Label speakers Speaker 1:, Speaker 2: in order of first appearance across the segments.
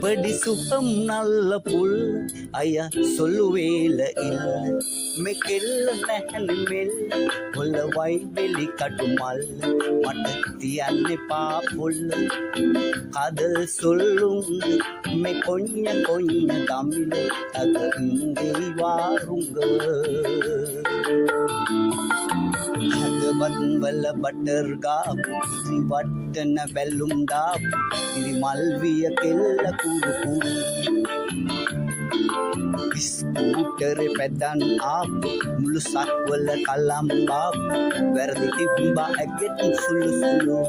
Speaker 1: எப்படி சுகம் நல்ல புல் ஐயா சொல்லுவேல இல்ல மெக்கெல்ல නැහැන මෙල්ල ඔල වයිබෙලි කටුමල් මට තියන්නේ පාපොල්ල කදල් සොල්ලුම් මේ කොඤ්ඤ කොඤ්ඤ දමිල තද ඉංගෙයි වාරුංග හදවත් වල බටර් ගාපු වට්ටන බැලුම් දාපු ඉරිමල් විය කෙල්ල කුරු කුරු ස්කූටරේ පැදන් ආපු මුළු සක්වල කලම් ආපු වැරදි තිබ්බා ඇගෙත් සුළු සුළු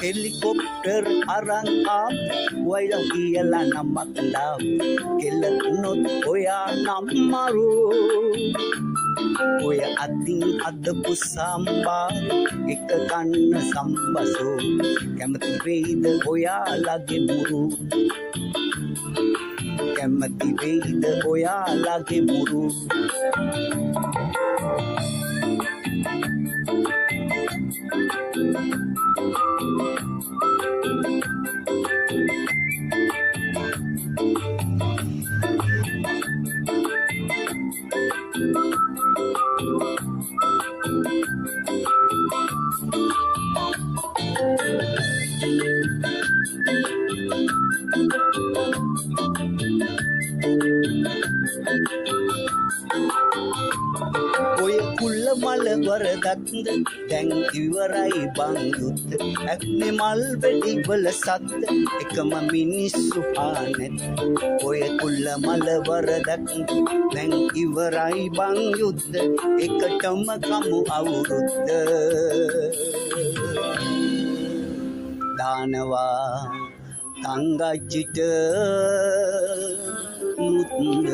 Speaker 1: හෙලිකොප්ටර් අරන් ආපු වයිලා කියලා නමක් දාපු කෙල්ල උනොත් ඔයා නම් මරෝ ඔය අතින් අදපු සම්බා එක කන්න සම්බසෝ කැමති වෙයිද ඔයාලගේ මුරු කැමති වෙයිද ඔයාලගේ මුරු ඔය කුල්ල මල වරදක්ද දැන් ඉවරයි බං යුද්ධ ඇක්නේ මල් වෙඩි වල සද්ද එකම මිනිස්සු ආනෙත් ඔය කුල්ල මල වරදක්ද දැන් ඉවරයි බං යුද්ධ එකටම කමු අවුරුද්ද දානවා තංගජ්ජිට මුත්ද